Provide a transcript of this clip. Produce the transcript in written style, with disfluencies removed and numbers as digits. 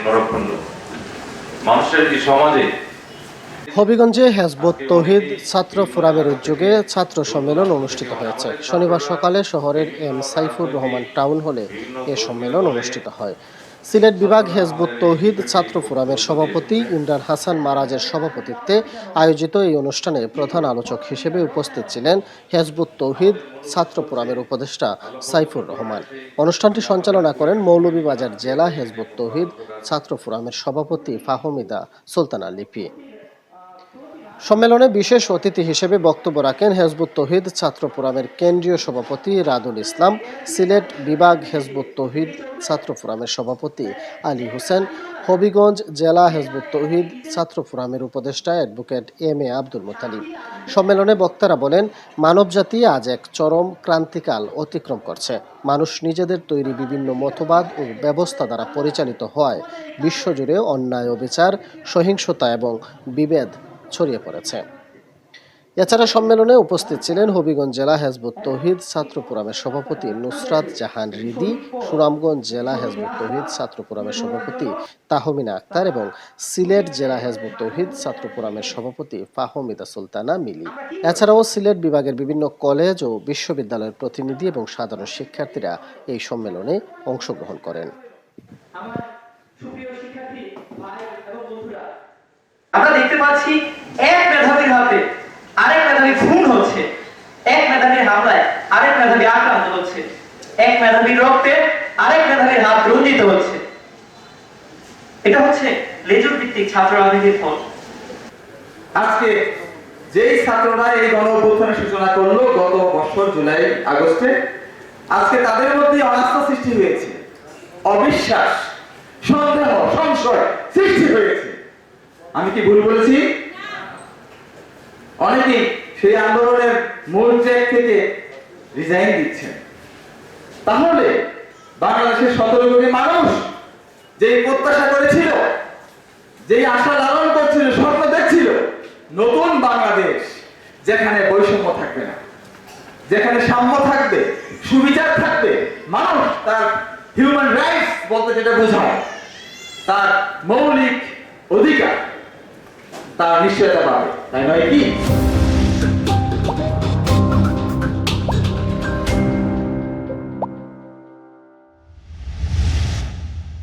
ঘরখণ্ড মানুষের এই সমাজে। হবিগঞ্জে হেজবুত তৌহিদ ছাত্র ফোরামের উদ্যোগে ছাত্র সম্মেলন অনুষ্ঠিত হয়েছে। শনিবার সকালে শহরের এম সাইফুর রহমান টাউন হলে এ সম্মেলন অনুষ্ঠিত হয়। সিলেট বিভাগ হেজবুত তৌহিদ ছাত্র ফোরামের সভাপতি ইমরান হাসান মারাজের সভাপতিত্বে আয়োজিত এই অনুষ্ঠানে প্রধান আলোচক হিসেবে উপস্থিত ছিলেন হেজবুত তৌহিদ ছাত্র ফোরামের উপদেষ্টা সাইফুর রহমান। অনুষ্ঠানটি সঞ্চালনা করেন মৌলভীবাজার জেলা হেজবুত তৌহিদ ছাত্র ফোরামের সভাপতি ফাহমিদা সুলতানা লিপি। সম্মেলনে বিশেষ অতিথি হিসেবে বক্তব্য রাখেন হেজবুত তৌহিদ ছাত্র ফোরামের কেন্দ্রীয় সভাপতি রাদুল ইসলাম, সিলেট বিভাগ হেজবুত তৌহিদ ছাত্র ফোরামের সভাপতি আলী হোসেন, হবিগঞ্জ জেলা হেজবুত তৌহিদ ছাত্র ফোরামের উপদেষ্টা advocate M A Abdul Motalib. সম্মেলনে বক্তারা বলেন, মানবজাতি আজ এক চরম ক্রান্তিকাল অতিক্রম করছে। মানুষ নিজেদের তৈরি বিভিন্ন মতবাদ ও ব্যবস্থা দ্বারা পরিচালিত হওয়ায় বিশ্বজুড়ে অন্যায়, অবিচার, সহিংসতা এবং বিভেদ ছড়িয়ে পড়েছে। এছাড়া সম্মেলনে উপস্থিত ছিলেন হবিগঞ্জ জেলা হেজবুত তৌহিদ ছাত্র ফোরামের সভাপতি নুসরাত জাহান রিদি, সুনামগঞ্জ জেলা হেজবুত তৌহিদ ছাত্র ফোরামের সভাপতি তাহমিনা আক্তার এবং সিলেট জেলা হেজবুত তৌহিদ ছাত্র ফোরামের সভাপতি ফাহমিদা সুলতানা মিলি। এছাড়াও সিলেট বিভাগের বিভিন্ন কলেজ ও বিশ্ববিদ্যালয়ের প্রতিনিধি এবং সাধারণ শিক্ষার্থীরা এই সম্মেলনে অংশগ্রহণ করেন। আমরা দেখতে পাচ্ছি এক মেধাবীর হাতে আরেক মেধাবী খুন হচ্ছে, এক মেধাবীর হামলায় আরেক মেধাবী আক্রান্ত হচ্ছে, এক মেধাবীর রক্তে আরেক মেধাবীর হাত রঞ্জিত হচ্ছে। এটা হচ্ছে লেজুর ভিত্তিক ছাত্র রাজনীতির ফল। আজকে যেই ছাত্ররা এই গণ অভ্যুত্থানের সূচনা করলো গত বছর জুলাই আগস্টে, আজকে তাদের মধ্যে অনাস্থা সৃষ্টি হয়েছে, অবিশ্বাস, সন্দেহ, সংশয় সৃষ্টি হয়েছে। আমি কি ভুল বলেছি? অনেকেই সেই আন্দোলনের মূল ট্র্যাক থেকে রিজাইন দিচ্ছেন। তাহলে বাংলাদেশের 17 কোটি মানুষ যেই প্রত্যাশা করেছিল, যেই আশা লালন করছিল, স্বপ্ন দেখছিল নতুন বাংলাদেশ, যেখানে বৈষম্য থাকবে না, যেখানে সাম্য থাকবে, সুবিচার থাকবে, মানুষ তার হিউম্যান রাইটস বলতে যেটা বোঝায়, তার মৌলিক অধিকার তার নিশ্চয়তা পাবে, তাই নয় কি?